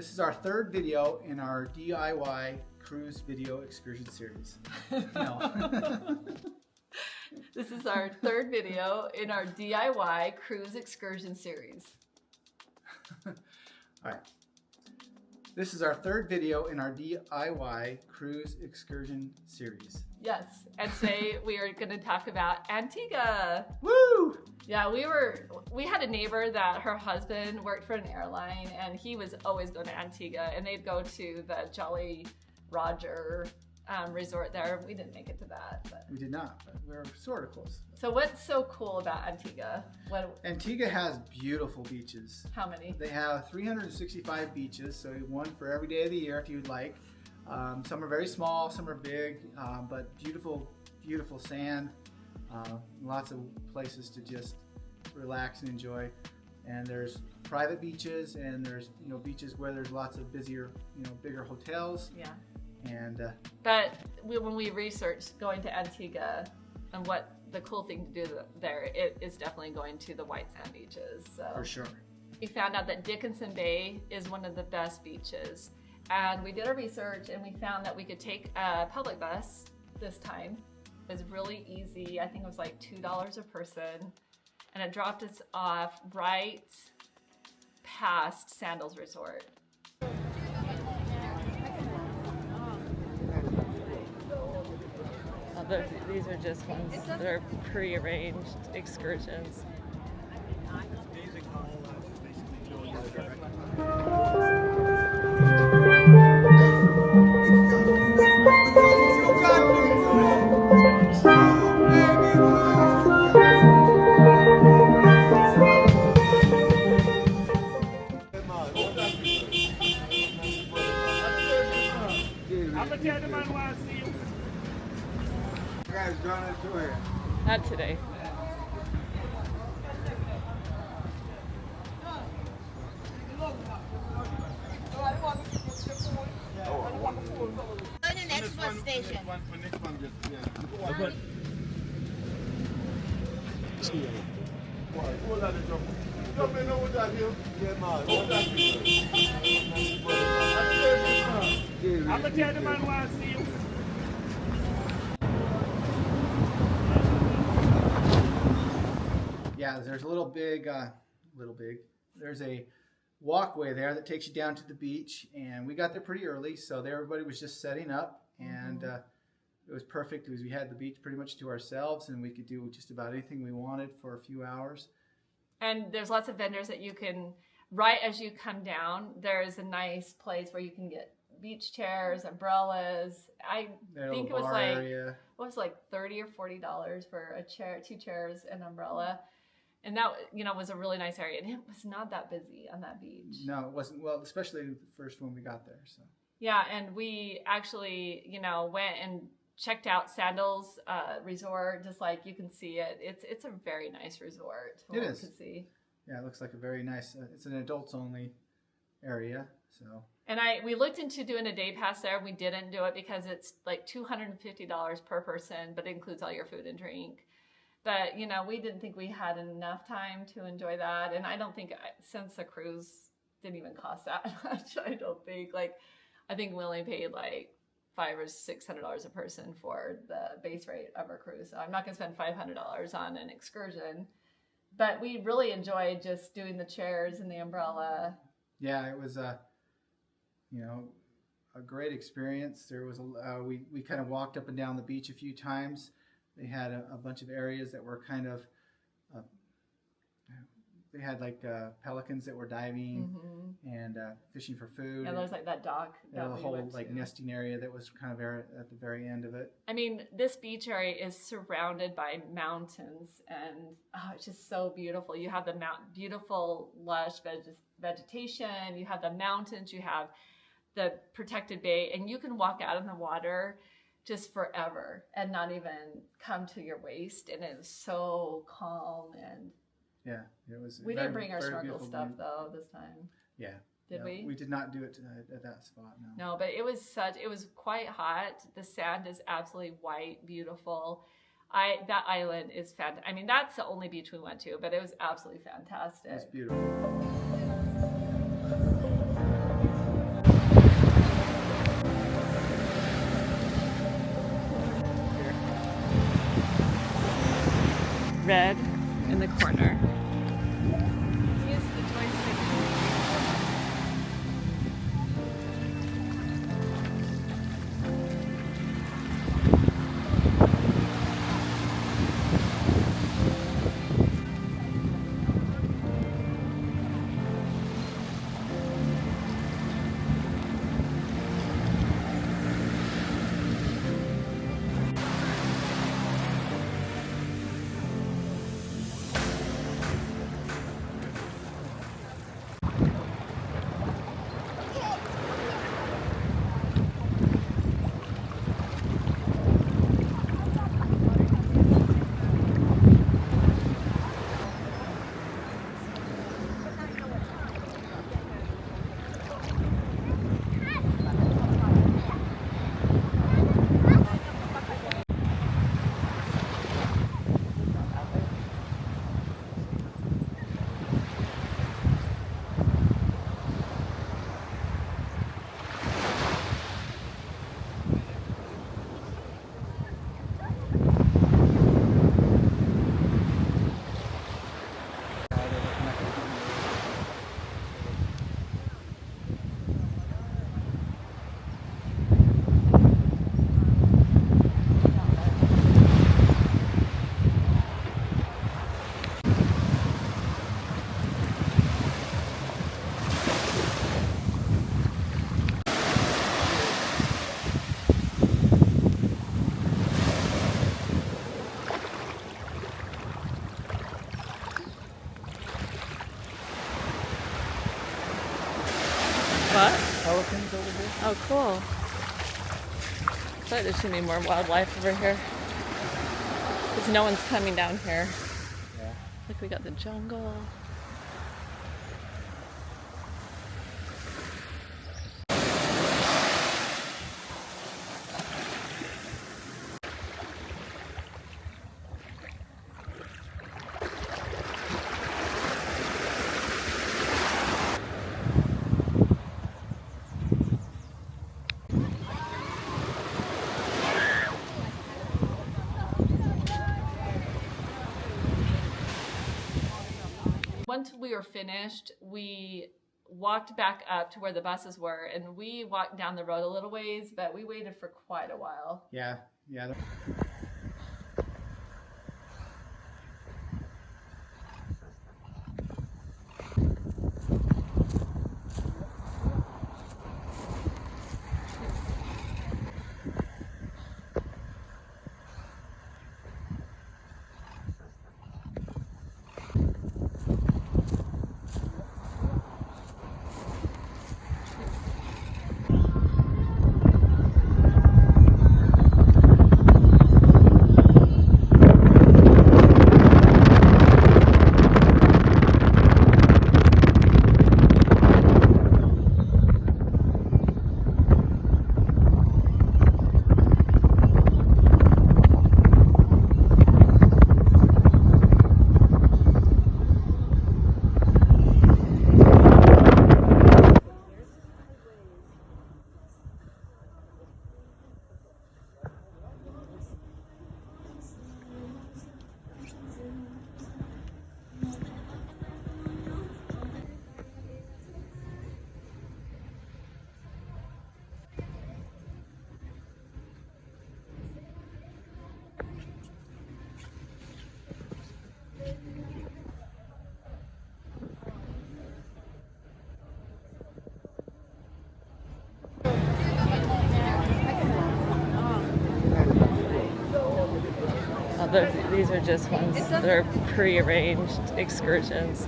This is our third video in our DIY cruise video excursion series. No. This is our third video in our DIY cruise excursion series. All right. This is our third video in our DIY cruise excursion series. Yes, and today we are going to talk about Antigua. Woo! Yeah, we had a neighbor that her husband worked for an airline, and he was always going to Antigua, and they'd go to the Jolly Roger resort there. We didn't make it to that, but We did not, but we were sort of close. So what's so cool about Antigua? Antigua has beautiful beaches. How many? They have 365 beaches, so one for every day of the year if you'd like. Some are very small, some are big, but beautiful, beautiful sand. Lots of places to just relax and enjoy. And there's private beaches, and there's beaches where there's lots of busier, bigger hotels. Yeah. And but when we researched going to Antigua and what the cool thing to do there, it is definitely going to the white sand beaches. So for sure. We found out that Dickenson Bay is one of the best beaches. And we did our research and we found that we could take a public bus this time. It was really easy. I think it was like $2 a person. And it dropped us off right past Sandals Resort. These are just ones that are pre-arranged excursions. Not today. Go to the next bus station. I'm gonna tell the man why I see you. Yeah, there's a little big, there's a walkway there that takes you down to the beach, and we got there pretty early, so everybody was just setting up, and it was perfect because we had the beach pretty much to ourselves, and we could do just about anything we wanted for a few hours. And there's lots of vendors that you can, right as you come down, there's a nice place where you can get beach chairs, umbrellas. I think it was like $30 or $40 for a chair, 2 chairs, and umbrella. And that, was a really nice area. And it was not that busy on that beach. No, it wasn't. Well, especially the first when we got there. So. Yeah, and we actually, went and checked out Sandals Resort. Just like you can see it. It's a very nice resort. It is. To see. Yeah, it looks like a very nice. It's an adults only area. So. And we looked into doing a day pass there. We didn't do it because it's like $250 per person, but it includes all your food and drink. But, we didn't think we had enough time to enjoy that. And I don't think, since the cruise didn't even cost that much, I don't think. I think we only paid like $500 or $600 a person for the base rate of our cruise. So I'm not going to spend $500 on an excursion. But we really enjoyed just doing the chairs and the umbrella. Yeah, it was a great experience. There was we kind of walked up and down the beach a few times. They had a bunch of areas that were kind of, they had like pelicans that were diving and fishing for food. Yeah, there was like that dock. There was a whole nesting area that was kind of at the very end of it. I mean, this beach area is surrounded by mountains, and it's just so beautiful. You have the beautiful lush vegetation. You have the mountains. You have the protected bay, and you can walk out in the water just forever and not even come to your waist, and it was so calm. And yeah, it was. We didn't bring our snorkel stuff though this time. Yeah. Did we? We did not do it at that spot. No. No, but it was quite hot. The sand is absolutely white, beautiful. That island is fantastic. I mean, that's the only beach we went to, but it was absolutely fantastic. It's beautiful. red in the corner. Use the joystick. What? Pelicans over here. Oh, cool. I thought there should be more wildlife over here. Because no one's coming down here. Yeah. Look, we got the jungle. Once we were finished, we walked back up to where the buses were, and we walked down the road a little ways, but we waited for quite a while. Yeah, yeah. These are just ones. They're pre-arranged excursions.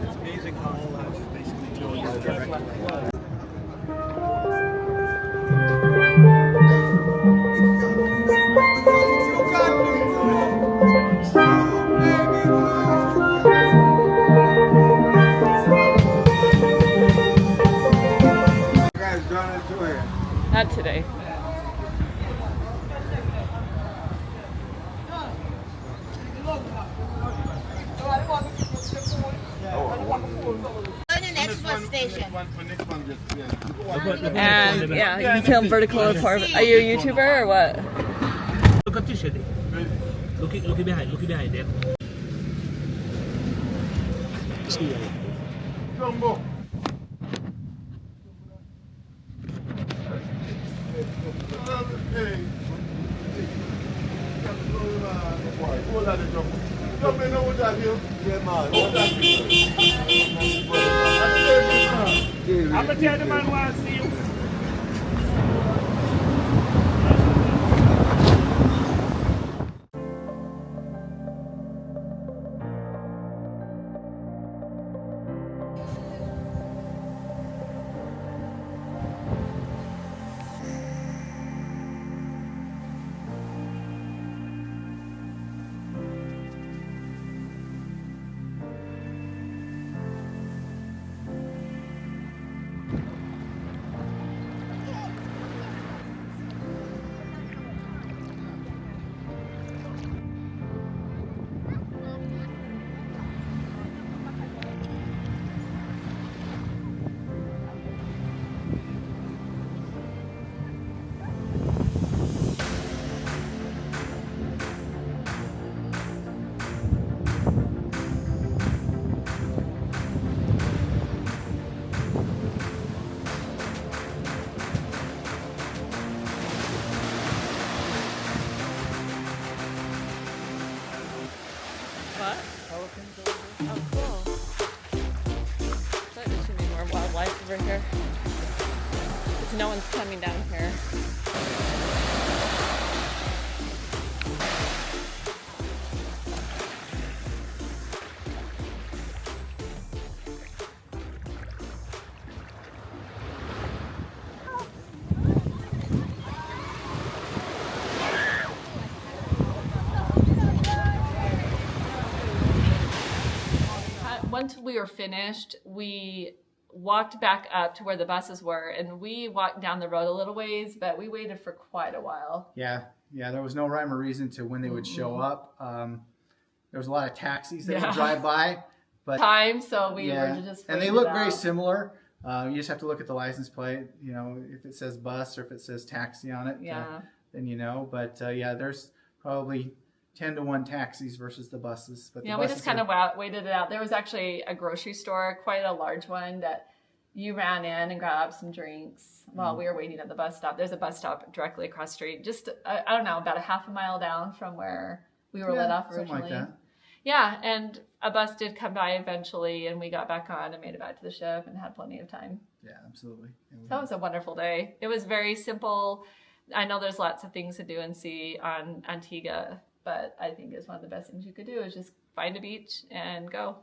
It's amazing how all that is basically doing direct. Not today. And yeah, you can film vertical or forward. Are you a YouTuber or what? Look at this shit. Look looking behind them. Jumbo. I'm gonna tell the man why I see you. What? Oh, cool. I thought there should be more wildlife over here. Because no one's coming down here. Once we were finished, we walked back up to where the buses were, and we walked down the road a little ways, but we waited for quite a while. Yeah, there was no rhyme or reason to when they would show up. There was a lot of taxis that would drive by, but So we were just and they look very similar. You just have to look at the license plate. You know, if it says bus or if it says taxi on it, then you know. But there's probably 10-to-1 taxis versus the buses. But we just kind of waited it out. There was actually a grocery store, quite a large one, that you ran in and grabbed some drinks while we were waiting at the bus stop. There's a bus stop directly across the street, just, I don't know, about a half a mile down from where we were let off originally. Something like that. Yeah, and a bus did come by eventually, and we got back on and made it back to the ship and had plenty of time. Yeah, absolutely. So it was a wonderful day. It was very simple. I know there's lots of things to do and see on Antigua, but I think it's one of the best things you could do is just find a beach and go.